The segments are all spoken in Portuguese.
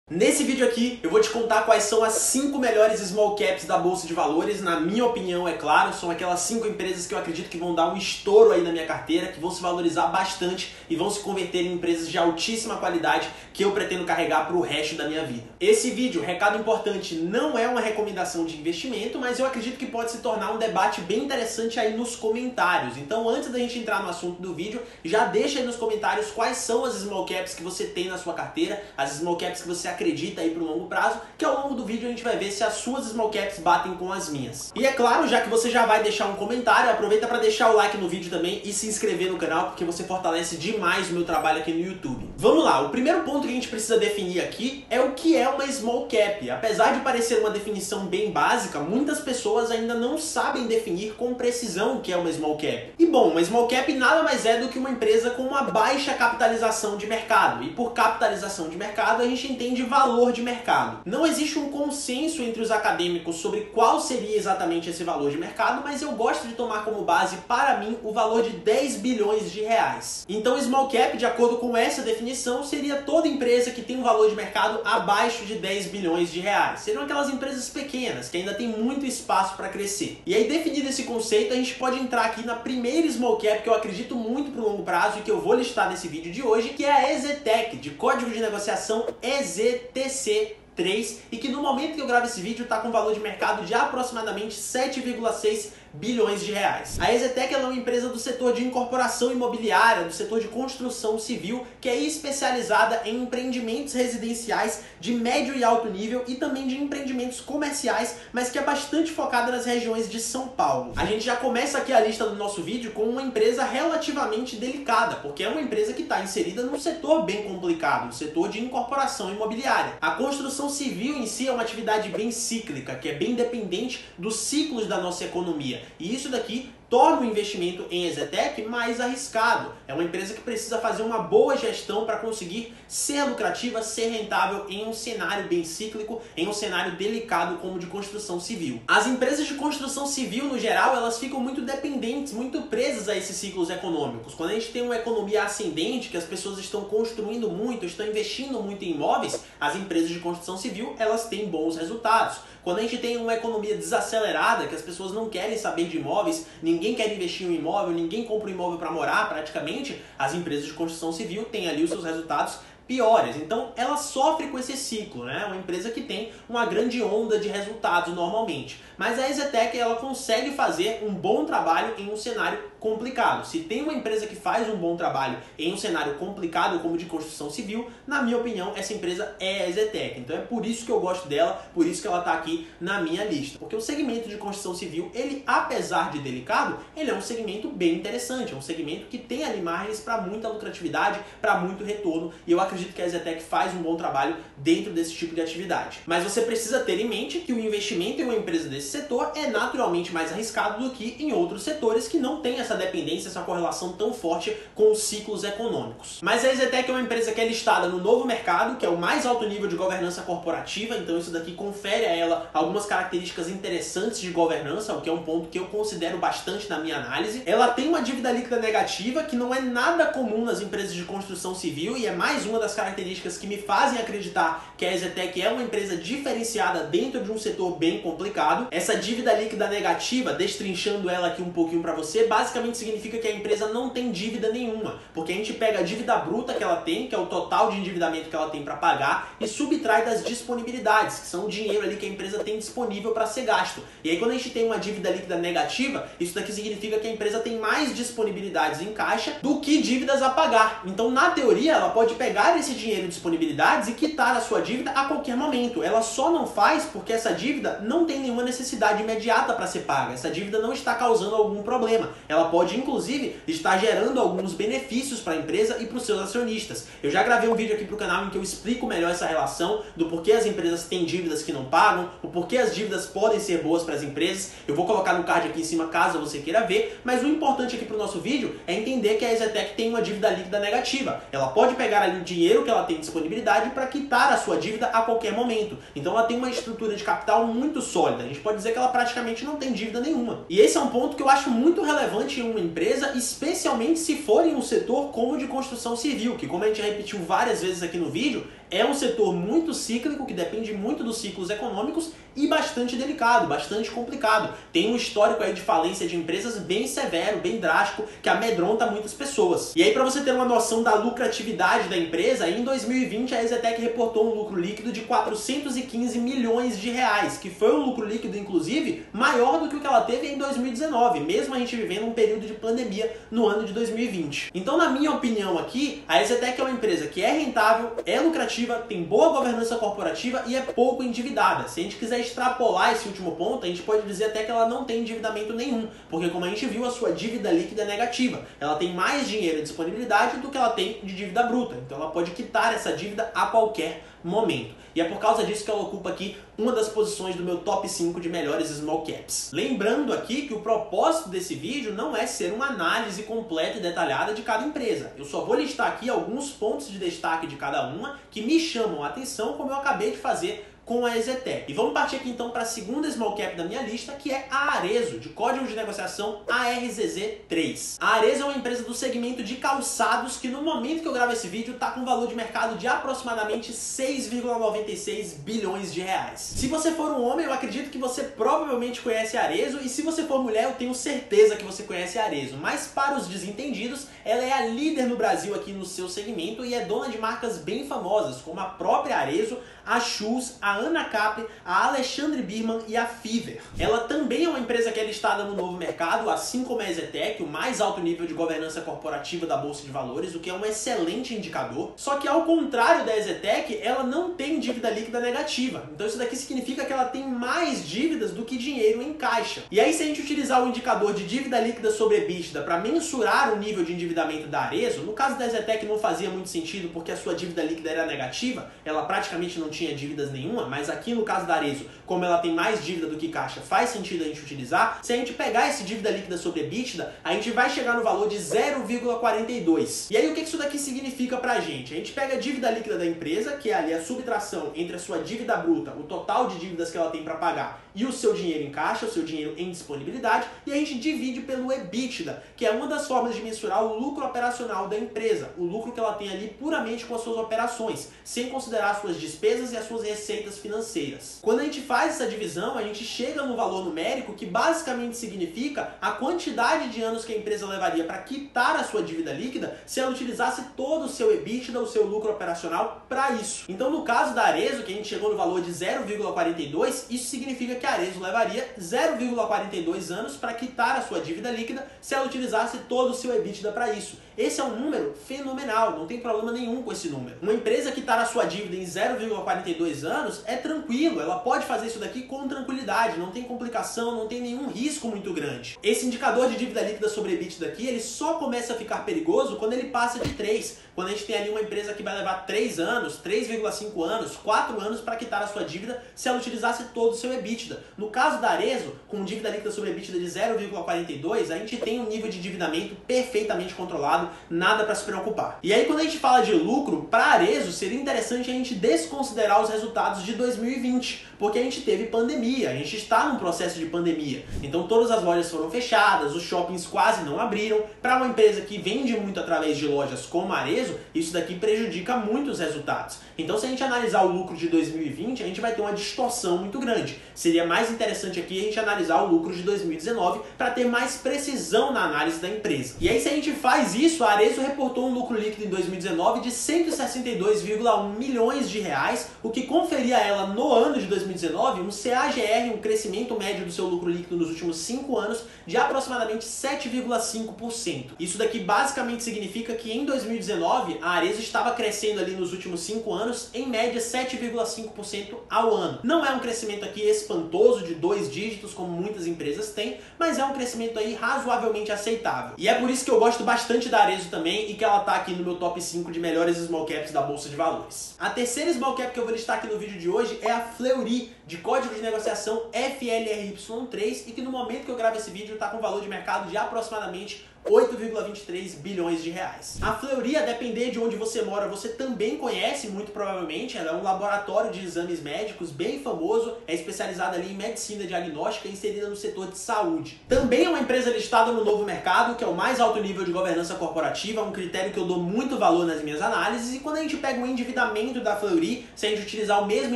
Nesse vídeo aqui eu vou te contar quais são as 5 melhores small caps da Bolsa de Valores. Na minha opinião, é claro, são aquelas 5 empresas que eu acredito que vão dar um estouro aí na minha carteira, que vão se valorizar bastante e vão se converter em empresas de altíssima qualidade que eu pretendo carregar para o resto da minha vida. Esse vídeo, recado importante, não é uma recomendação de investimento, mas eu acredito que pode se tornar um debate bem interessante aí nos comentários. Então, antes da gente entrar no assunto do vídeo, já deixa aí nos comentários quais são as small caps que você tem na sua carteira, as small caps que você acredita aí pro longo prazo, que ao longo do vídeo a gente vai ver se as suas small caps batem com as minhas. E é claro, já que você já vai deixar um comentário, aproveita para deixar o like no vídeo também e se inscrever no canal, porque você fortalece demais o meu trabalho aqui no YouTube. Vamos lá, o primeiro ponto que a gente precisa definir aqui é o que é uma small cap. Apesar de parecer uma definição bem básica, muitas pessoas ainda não sabem definir com precisão o que é uma small cap. E bom, uma small cap nada mais é do que uma empresa com uma baixa capitalização de mercado. E por capitalização de mercado a gente entende valor de mercado. Não existe um consenso entre os acadêmicos sobre qual seria exatamente esse valor de mercado, mas eu gosto de tomar como base, para mim, o valor de 10 bilhões de reais. Então, small cap, de acordo com essa definição, seria toda empresa que tem um valor de mercado abaixo de 10 bilhões de reais. Seriam aquelas empresas pequenas, que ainda tem muito espaço para crescer. E aí, definido esse conceito, a gente pode entrar aqui na primeira small cap que eu acredito muito pro longo prazo e que eu vou listar nesse vídeo de hoje, que é a EZTEC, de código de negociação EZTC3, e que no momento que eu gravo esse vídeo está com um valor de mercado de aproximadamente 7,6 bilhões de reais. A EZTEC é uma empresa do setor de incorporação imobiliária, do setor de construção civil, que é especializada em empreendimentos residenciais de médio e alto nível e também de empreendimentos comerciais, mas que é bastante focada nas regiões de São Paulo. A gente já começa aqui a lista do nosso vídeo com uma empresa relativamente delicada, porque é uma empresa que está inserida num setor bem complicado, no setor de incorporação imobiliária. A construção civil em si é uma atividade bem cíclica, que é bem dependente dos ciclos da nossa economia. E isso daqui torna o investimento em EZTEC mais arriscado. É uma empresa que precisa fazer uma boa gestão para conseguir ser lucrativa, ser rentável em um cenário bem cíclico, em um cenário delicado como o de construção civil. As empresas de construção civil, no geral, elas ficam muito dependentes, muito presas a esses ciclos econômicos. Quando a gente tem uma economia ascendente, que as pessoas estão construindo muito, estão investindo muito em imóveis, as empresas de construção civil, elas têm bons resultados. Quando a gente tem uma economia desacelerada, que as pessoas não querem saber de imóveis, ninguém quer investir em um imóvel, ninguém compra um imóvel para morar praticamente, as empresas de construção civil têm ali os seus resultados piores. Então ela sofre com esse ciclo, né? Uma empresa que tem uma grande onda de resultados normalmente. Mas a EZTEC, ela consegue fazer um bom trabalho em um cenário complicado. Se tem uma empresa que faz um bom trabalho em um cenário complicado como o de construção civil, na minha opinião, essa empresa é a EZTEC. Então é por isso que eu gosto dela, por isso que ela está aqui na minha lista. Porque o segmento de construção civil, ele, apesar de delicado, ele é um segmento bem interessante, é um segmento que tem ali margens para muita lucratividade, para muito retorno, e eu acredito que a EZTEC faz um bom trabalho dentro desse tipo de atividade. Mas você precisa ter em mente que o investimento em uma empresa desse setor é naturalmente mais arriscado do que em outros setores que não têm essa dependência, essa correlação tão forte com os ciclos econômicos. Mas a EZTEC é uma empresa que é listada no Novo Mercado, que é o mais alto nível de governança corporativa, então isso daqui confere a ela algumas características interessantes de governança, o que é um ponto que eu considero bastante na minha análise. Ela tem uma dívida líquida negativa, que não é nada comum nas empresas de construção civil e é mais uma das características que me fazem acreditar que a EZTEC é uma empresa diferenciada dentro de um setor bem complicado. Essa dívida líquida negativa, destrinchando ela aqui um pouquinho para você, basicamente significa que a empresa não tem dívida nenhuma, porque a gente pega a dívida bruta que ela tem, que é o total de endividamento que ela tem para pagar, e subtrai das disponibilidades, que são o dinheiro ali que a empresa tem disponível para ser gasto. E aí quando a gente tem uma dívida líquida negativa, isso daqui significa que a empresa tem mais disponibilidades em caixa do que dívidas a pagar. Então, na teoria, ela pode pegar esse dinheiro de disponibilidades e quitar a sua dívida a qualquer momento. Ela só não faz porque essa dívida não tem nenhuma necessidade imediata para ser paga. Essa dívida não está causando algum problema. Ela pode, inclusive, estar gerando alguns benefícios para a empresa e para os seus acionistas. Eu já gravei um vídeo aqui para o canal em que eu explico melhor essa relação do porquê as empresas têm dívidas que não pagam, o porquê as dívidas podem ser boas para as empresas. Eu vou colocar no card aqui em cima caso você queira ver, mas o importante aqui para o nosso vídeo é entender que a EZTEC tem uma dívida líquida negativa. Ela pode pegar ali o dinheiro que ela tem disponibilidade para quitar a sua dívida a qualquer momento. Então ela tem uma estrutura de capital muito sólida. A gente pode dizer que ela praticamente não tem dívida nenhuma. E esse é um ponto que eu acho muito relevante em uma empresa, especialmente se for em um setor como o de construção civil, que, como a gente repetiu várias vezes aqui no vídeo, É um setor muito cíclico, que depende muito dos ciclos econômicos e bastante delicado, bastante complicado. Tem um histórico aí de falência de empresas bem severo, bem drástico, que amedronta muitas pessoas. E aí, para você ter uma noção da lucratividade da empresa, em 2020 a EZTEC reportou um lucro líquido de 415 milhões de reais, que foi um lucro líquido, inclusive, maior do que o que ela teve em 2019, mesmo a gente vivendo um período de pandemia no ano de 2020. Então, na minha opinião aqui, a EZTEC é uma empresa que é rentável, é lucrativa, tem boa governança corporativa e é pouco endividada. Se a gente quiser extrapolar esse último ponto, a gente pode dizer até que ela não tem endividamento nenhum, porque como a gente viu, a sua dívida líquida é negativa. Ela tem mais dinheiro em disponibilidade do que ela tem de dívida bruta, então ela pode quitar essa dívida a qualquer momento. E é por causa disso que ela ocupa aqui uma das posições do meu top 5 de melhores small caps. Lembrando aqui que o propósito desse vídeo não é ser uma análise completa e detalhada de cada empresa. Eu só vou listar aqui alguns pontos de destaque de cada uma que me chamam a atenção, como eu acabei de fazer com a EZTEC. E vamos partir aqui então para a segunda small cap da minha lista, que é a Arezzo, de código de negociação ARZZ3. A Arezzo é uma empresa do segmento de calçados que no momento que eu gravo esse vídeo está com um valor de mercado de aproximadamente 6,96 bilhões de reais. Se você for um homem, eu acredito que você provavelmente conhece a Arezzo, e se você for mulher, eu tenho certeza que você conhece a Arezzo. Mas para os desentendidos, ela é a líder no Brasil aqui no seu segmento e é dona de marcas bem famosas, como a própria Arezzo, a Schultz, a Ana Capri, a Alexandre Birman e a Fiverr. Ela também é uma empresa que é listada no Novo Mercado, assim como a EZTEC, o mais alto nível de governança corporativa da Bolsa de Valores, o que é um excelente indicador. Só que ao contrário da EZTEC, ela não tem dívida líquida negativa. Então isso daqui significa que ela tem mais dívidas do que dinheiro em caixa. E aí, se a gente utilizar o indicador de dívida líquida sobre EBITDA para mensurar o nível de endividamento da Arezzo, no caso da EZTEC não fazia muito sentido porque a sua dívida líquida era negativa, ela praticamente não tinha dívidas nenhuma, mas aqui no caso da Arezzo, como ela tem mais dívida do que caixa, faz sentido a gente utilizar. Se a gente pegar esse dívida líquida sobre EBITDA, a gente vai chegar no valor de 0,42. E aí o que isso daqui significa pra gente? A gente pega a dívida líquida da empresa, que é ali a subtração entre a sua dívida bruta, o total de dívidas que ela tem para pagar, e o seu dinheiro em caixa, o seu dinheiro em disponibilidade, e a gente divide pelo EBITDA, que é uma das formas de mensurar o lucro operacional da empresa, o lucro que ela tem ali puramente com as suas operações, sem considerar as suas despesas e as suas receitas financeiras. Quando a gente faz essa divisão, a gente chega num valor numérico que basicamente significa a quantidade de anos que a empresa levaria para quitar a sua dívida líquida se ela utilizasse todo o seu EBITDA, o seu lucro operacional, para isso. Então, no caso da Arezzo, que a gente chegou no valor de 0,42, isso significa que a Arezzo levaria 0,42 anos para quitar a sua dívida líquida se ela utilizasse todo o seu EBITDA para isso. Esse é um número fenomenal, não tem problema nenhum com esse número. Uma empresa quitar a sua dívida em 0,42 anos é tranquilo, ela pode fazer isso daqui com tranquilidade, não tem complicação, não tem nenhum risco muito grande. Esse indicador de dívida líquida sobre EBITDA daqui, ele só começa a ficar perigoso quando ele passa de 3, quando a gente tem ali uma empresa que vai levar 3 anos, 3,5 anos, 4 anos para quitar a sua dívida se ela utilizasse todo o seu EBITDA. No caso da Arezzo, com dívida líquida sobre EBITDA de 0,42, a gente tem um nível de endividamento perfeitamente controlado, nada para se preocupar. E aí, quando a gente fala de lucro, para Arezzo seria interessante a gente desconsiderar os resultados de 2020, porque a gente teve pandemia, a gente está num processo de pandemia. Então todas as lojas foram fechadas, os shoppings quase não abriram. Para uma empresa que vende muito através de lojas como a Arezzo, isso daqui prejudica muito os resultados. Então, se a gente analisar o lucro de 2020, a gente vai ter uma distorção muito grande. Seria mais interessante aqui a gente analisar o lucro de 2019 para ter mais precisão na análise da empresa. E aí, se a gente faz isso, a Arezzo reportou um lucro líquido em 2019 de 162,1 milhões de reais, o que conferia a ela no ano de 2019 um CAGR, um crescimento médio do seu lucro líquido nos últimos 5 anos de aproximadamente 7,5%. Isso daqui basicamente significa que em 2019 a Arezzo estava crescendo ali nos últimos 5 anos em média 7,5% ao ano. Não é um crescimento aqui espantoso de 2 dígitos como muitas empresas têm, mas é um crescimento aí razoavelmente aceitável. E é por isso que eu gosto bastante da Arezzo também e que ela tá aqui no meu top 5 de melhores small caps da Bolsa de Valores. A terceira small cap que eu vou listar aqui no vídeo de hoje é a Fleury, de código de negociação FLRY3, e que no momento que eu gravo esse vídeo está com valor de mercado de aproximadamente 8,23 bilhões de reais. A Fleury, a depender de onde você mora, você também conhece, muito provavelmente. Ela é um laboratório de exames médicos bem famoso, é especializada ali em medicina diagnóstica e inserida no setor de saúde. Também é uma empresa listada no Novo Mercado, que é o mais alto nível de governança corporativa, um critério que eu dou muito valor nas minhas análises. E quando a gente pega o endividamento da Fleury, se a gente utilizar o mesmo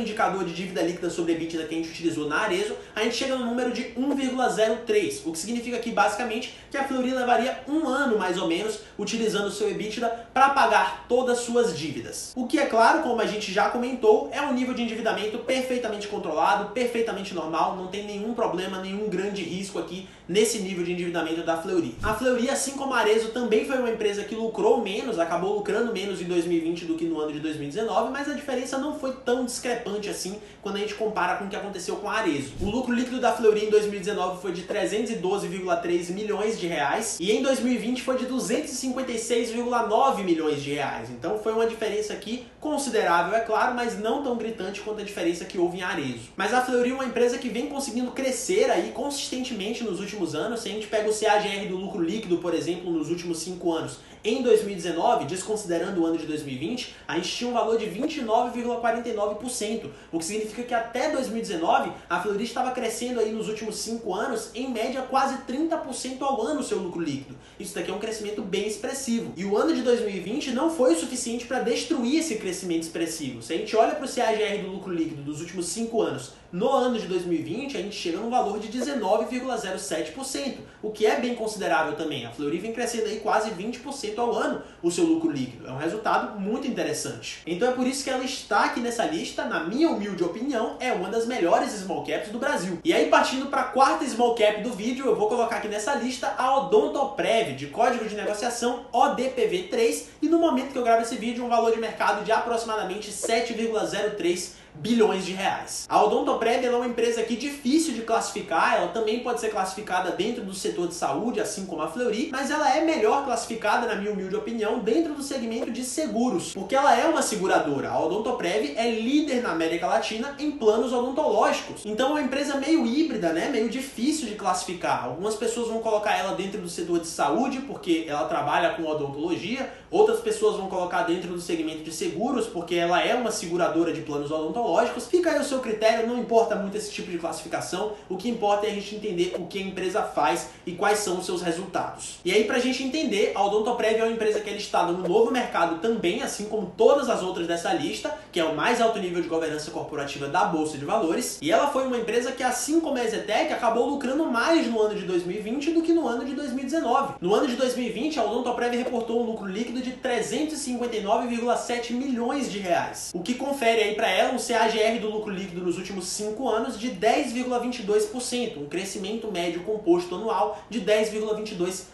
indicador de dívida líquida sobre EBITDA que a gente utilizou na Arezzo, a gente chega no número de 1,03, o que significa que basicamente que a Fleury levaria um ano mais ou menos utilizando o seu EBITDA para pagar todas as suas dívidas. O que é claro, como a gente já comentou, é um nível de endividamento perfeitamente controlado, perfeitamente normal, não tem nenhum problema, nenhum grande risco aqui nesse nível de endividamento da Fleury. A Fleury, assim como a Arezzo, também foi uma empresa que lucrou menos, acabou lucrando menos em 2020 do que no ano de 2019, mas a diferença não foi tão discrepante assim quando a gente compara com o que aconteceu com a Arezzo. O lucro líquido da Fleury em 2019 foi de 312,3 milhões de reais e em 2020 foi de 256,9 milhões de reais. Então foi uma diferença aqui considerável, é claro, mas não tão gritante quanto a diferença que houve em Arezzo. Mas a Fleury é uma empresa que vem conseguindo crescer aí consistentemente nos últimos anos. Se a gente pega o CAGR do lucro líquido, por exemplo, nos últimos 5 anos, em 2019, desconsiderando o ano de 2020, a gente tinha um valor de 29,49%, o que significa que até 2019 a Fleury estava crescendo aí nos últimos 5 anos, em média quase 30% ao ano o seu lucro líquido. Isso daqui é um crescimento bem expressivo. E o ano de 2020 não foi o suficiente para destruir esse crescimento expressivo. Se a gente olha para o CAGR do lucro líquido dos últimos 5 anos, no ano de 2020 a gente chega num valor de 19,07%, o que é bem considerável também. A Fleury vem crescendo aí quase 20% ao ano o seu lucro líquido. É um resultado muito interessante. Então é por isso que ela está aqui nessa lista, na minha humilde opinião, é uma das melhores small caps do Brasil. E aí, partindo para a quarta small cap do vídeo, eu vou colocar aqui nessa lista a Odontoprev, de código de negociação ODPV3, e no momento que eu gravo esse vídeo, um valor de mercado de aproximadamente 7,03 bilhões de reais. A Odontoprev é uma empresa aqui difícil de classificar, ela também pode ser classificada dentro do setor de saúde, assim como a Fleury, mas ela é melhor classificada, na minha humilde opinião, dentro do segmento de seguros, porque ela é uma seguradora. A Odontoprev é líder na América Latina em planos odontológicos. Então é uma empresa meio híbrida, né? Meio difícil de classificar. Algumas pessoas vão colocar ela dentro do setor de saúde, porque ela trabalha com odontologia, outras pessoas vão colocar dentro do segmento de seguros, porque ela é uma seguradora de planos odontológicos. Fica aí o seu critério, não importa muito esse tipo de classificação, o que importa é a gente entender o que a empresa faz e quais são os seus resultados. E aí, pra gente entender, a Odontoprev é uma empresa que é listada no Novo Mercado também, assim como todas as outras dessa lista, que é o mais alto nível de governança corporativa da Bolsa de Valores, e ela foi uma empresa que, assim como a EZTEC, acabou lucrando mais no ano de 2020 do que no ano de 2019. No ano de 2020, a Odontoprev reportou um lucro líquido de 359,7 milhões de reais, o que confere aí para ela um CAGR do lucro líquido nos últimos 5 anos de 10,22%, um crescimento médio composto anual de 10,22%.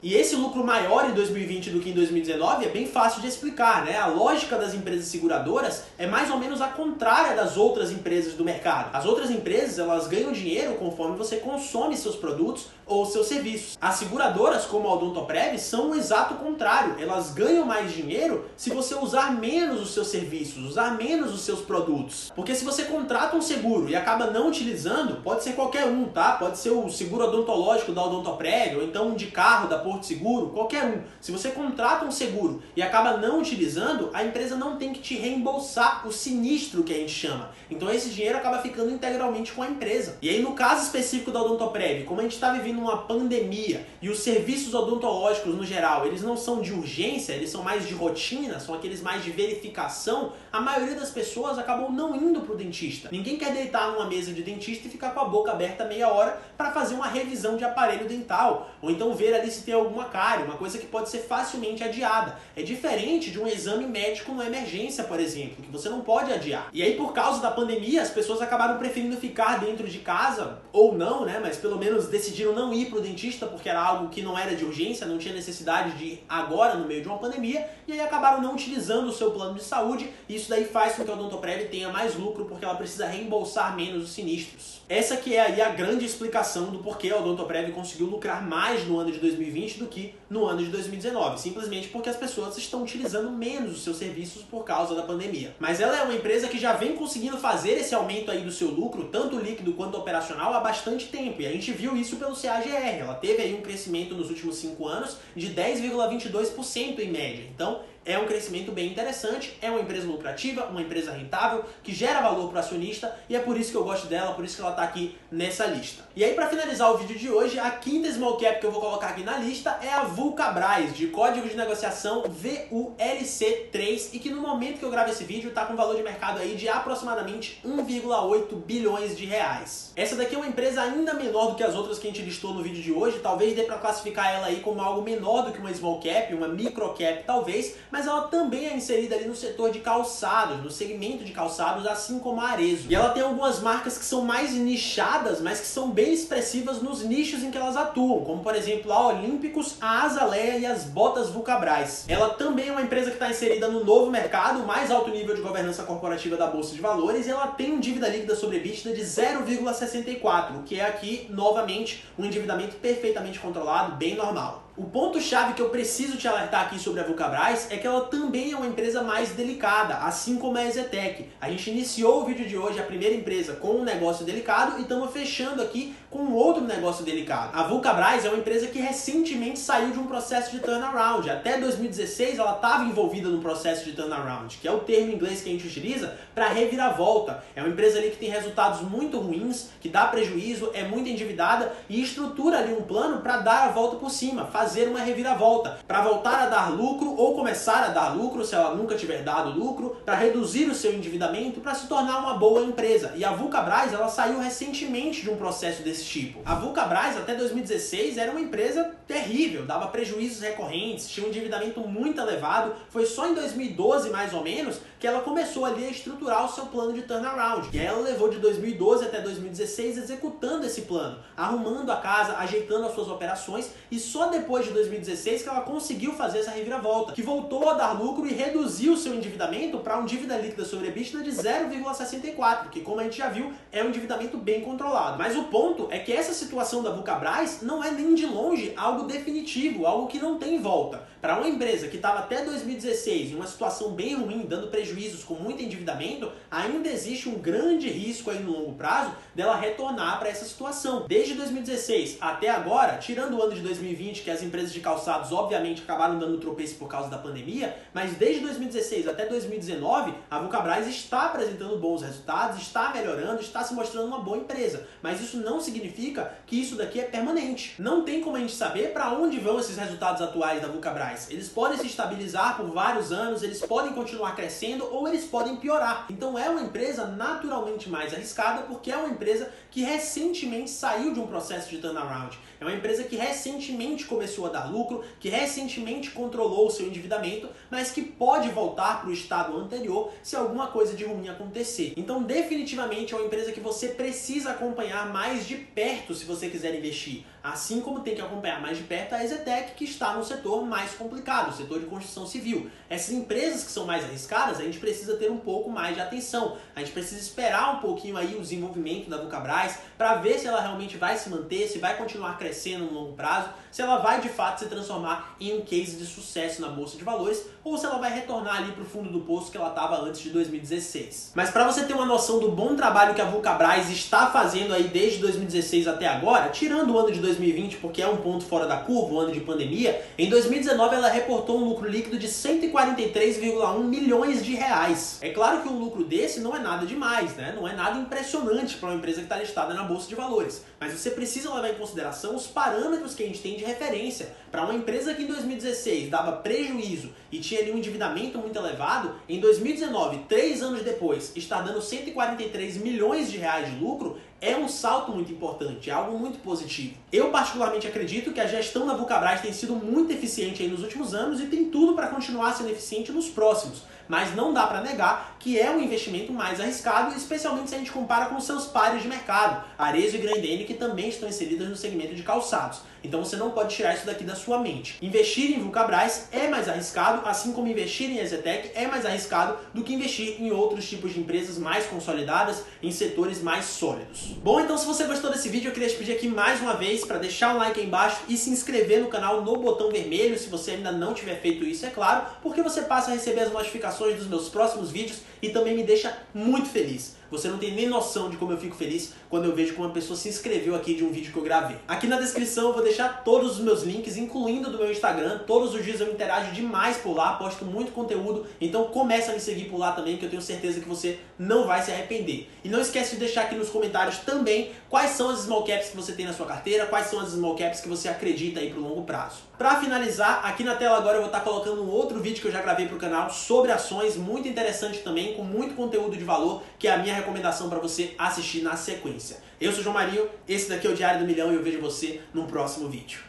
E esse lucro maior em 2020 do que em 2019 é bem fácil de explicar, né? A lógica das empresas seguradoras é mais ou menos a contrária das outras empresas do mercado. As outras empresas, elas ganham dinheiro conforme você consome seus produtos ou seus serviços. As seguradoras, como a Odontoprev, são o exato contrário. Elas ganham mais dinheiro se você usar menos os seus serviços, usar menos os seus produtos. Porque se você contrata um seguro e acaba não utilizando, pode ser qualquer um, tá? Pode ser o seguro odontológico da Odontoprev, ou então um de carro da Porto Seguro, qualquer um. Se você contrata um seguro e acaba não utilizando, a empresa não tem que te reembolsar o sinistro, que a gente chama. Então esse dinheiro acaba ficando integralmente com a empresa. E aí, no caso específico da Odontoprev, como a gente está vivendo uma pandemia e os serviços odontológicos no geral, eles não são de urgência, eles são mais de rotina, são aqueles mais de verificação, a maioria das pessoas acabou não indo para o dentista. Ninguém quer deitar numa mesa de dentista e ficar com a boca aberta meia hora para fazer uma revisão de aparelho dental, ou então ver ali se tem alguma cárie, uma coisa que pode ser facilmente adiada. É diferente de um exame médico numa emergência, por exemplo, que você não pode adiar. E aí, por causa da pandemia, as pessoas acabaram preferindo ficar dentro de casa, ou não, né, mas pelo menos decidiram não ir para o dentista porque era algo que não era de urgência, não tinha necessidade de ir agora no meio de uma pandemia, e aí acabaram não utilizando o seu plano de saúde, e isso daí faz com que a Odontoprev tenha mais lucro porque ela precisa reembolsar menos os sinistros. Essa que é aí a grande explicação do porquê a Odontoprev conseguiu lucrar mais no ano de 2020 do que no ano de 2019, simplesmente porque as pessoas estão utilizando menos os seus serviços por causa da pandemia. Mas ela é uma empresa que já vem conseguindo fazer esse aumento aí do seu lucro, tanto líquido quanto operacional, há bastante tempo, e a gente viu isso pelo CAGR. Ela teve aí um crescimento nos últimos 5 anos de 10,22% em média. Então, é um crescimento bem interessante, é uma empresa lucrativa, uma empresa rentável, que gera valor para o acionista, e é por isso que eu gosto dela, por isso que ela está aqui nessa lista. E aí, para finalizar o vídeo de hoje, a quinta small cap que eu vou colocar aqui na lista é a Vulcabras, de código de negociação VULC3, e que no momento que eu gravo esse vídeo está com valor de mercado aí de aproximadamente 1,8 bilhões de reais. Essa daqui é uma empresa ainda menor do que as outras que a gente listou no vídeo de hoje, talvez dê para classificar ela aí como algo menor do que uma small cap, uma micro cap talvez, mas ela também é inserida ali no setor de calçados, no segmento de calçados, assim como a Arezzo. E ela tem algumas marcas que são mais nichadas, mas que são bem expressivas nos nichos em que elas atuam, como por exemplo a Olímpicos, a Azaleia e as botas Vulcabras. Ela também é uma empresa que está inserida no novo mercado, o mais alto nível de governança corporativa da Bolsa de Valores, e ela tem um dívida líquida sobre EBITDA de 0,64, o que é aqui, novamente, um endividamento perfeitamente controlado, bem normal. O ponto-chave que eu preciso te alertar aqui sobre a Vulcabras é que ela também é uma empresa mais delicada, assim como a EZTEC. A gente iniciou o vídeo de hoje, a primeira empresa, com um negócio delicado e estamos fechando aqui com outro negócio delicado. A Vulcabras é uma empresa que recentemente saiu de um processo de turnaround. Até 2016 ela estava envolvida no processo de turnaround, que é o termo em inglês que a gente utiliza para reviravolta. É uma empresa ali que tem resultados muito ruins, que dá prejuízo, é muito endividada e estrutura ali um plano para dar a volta por cima, fazer uma reviravolta, para voltar a dar lucro ou começar a dar lucro, se ela nunca tiver dado lucro, para reduzir o seu endividamento, para se tornar uma boa empresa. E a Vulcabras, ela saiu recentemente de um processo desse tipo. A Vulcabras, até 2016, era uma empresa terrível, dava prejuízos recorrentes, tinha um endividamento muito elevado. Foi só em 2012, mais ou menos, que ela começou ali a estruturar o seu plano de turnaround. E aí ela levou de 2012 até 2016 executando esse plano, arrumando a casa, ajeitando as suas operações, e só depois de 2016 que ela conseguiu fazer essa reviravolta, que voltou a dar lucro e reduziu o seu endividamento para um dívida líquida sobre EBITDA de 0,64, que, como a gente já viu, é um endividamento bem controlado. Mas o ponto é que essa situação da Vulcabras não é nem de longe algo definitivo, algo que não tem volta. Para uma empresa que estava até 2016 em uma situação bem ruim, dando prejuízos com muito endividamento, ainda existe um grande risco aí no longo prazo dela retornar para essa situação. Desde 2016 até agora, tirando o ano de 2020, que as empresas de calçados obviamente acabaram dando tropeço por causa da pandemia, mas desde 2016 até 2019, a Vulcabras está apresentando bons resultados, está melhorando, está se mostrando uma boa empresa. Mas isso não significa que isso daqui é permanente. Não tem como a gente saber para onde vão esses resultados atuais da Vulcabras. Eles podem se estabilizar por vários anos, eles podem continuar crescendo ou eles podem piorar. Então é uma empresa naturalmente mais arriscada porque é uma empresa que recentemente saiu de um processo de turnaround. É uma empresa que recentemente começou a dar lucro, que recentemente controlou o seu endividamento, mas que pode voltar para o estado anterior se alguma coisa de ruim acontecer. Então definitivamente é uma empresa que você precisa acompanhar mais de perto se você quiser investir. Assim como tem que acompanhar mais de perto a EZTEC, que está no setor mais complicado, o setor de construção civil. Essas empresas que são mais arriscadas, a gente precisa ter um pouco mais de atenção. A gente precisa esperar um pouquinho aí o desenvolvimento da Vulcabras para ver se ela realmente vai se manter, se vai continuar crescendo no longo prazo, se ela vai de fato se transformar em um case de sucesso na Bolsa de Valores ou se ela vai retornar ali para o fundo do poço que ela estava antes de 2016. Mas para você ter uma noção do bom trabalho que a Vulcabras está fazendo aí desde 2016 até agora, tirando o ano de 2020, porque é um ponto fora da curva, o ano de pandemia, em 2019 ela reportou um lucro líquido de 143,1 milhões de reais. É claro que um lucro desse não é nada demais, né? Não é nada impressionante para uma empresa que está listada na Bolsa de Valores. Mas você precisa levar em consideração os parâmetros que a gente tem de referência. Para uma empresa que em 2016 dava prejuízo e tinha ali um endividamento muito elevado, em 2019, 3 anos depois, está dando 143 milhões de reais de lucro, é um salto muito importante, é algo muito positivo. Eu particularmente acredito que a gestão da Vulcabras tem sido muito eficiente aí nos últimos anos e tem tudo para continuar sendo eficiente nos próximos. mas não dá para negar que é um investimento mais arriscado, especialmente se a gente compara com seus pares de mercado, Arezzo e Grendene, que também estão inseridas no segmento de calçados. Então você não pode tirar isso daqui da sua mente. Investir em Vulcabras é mais arriscado, assim como investir em EZTEC é mais arriscado do que investir em outros tipos de empresas mais consolidadas, em setores mais sólidos. Bom, então se você gostou desse vídeo, eu queria te pedir aqui mais uma vez para deixar um like aí embaixo e se inscrever no canal no botão vermelho, se você ainda não tiver feito isso, é claro, porque você passa a receber as notificações dos meus próximos vídeos e também me deixa muito feliz. Você não tem nem noção de como eu fico feliz quando eu vejo que uma pessoa se inscreveu aqui de um vídeo que eu gravei. Aqui na descrição eu vou deixar todos os meus links, incluindo do meu Instagram. Todos os dias eu interajo demais por lá, posto muito conteúdo, então começa a me seguir por lá também, que eu tenho certeza que você não vai se arrepender. E não esquece de deixar aqui nos comentários também quais são as small caps que você tem na sua carteira, quais são as small caps que você acredita aí pro longo prazo. Para finalizar, aqui na tela agora eu vou estar colocando um outro vídeo que eu já gravei pro canal sobre ações, muito interessante também, com muito conteúdo de valor, que é a minha recomendação para você assistir na sequência. Eu sou o João Marinho, esse daqui é o Diário do Milhão e eu vejo você no próximo vídeo.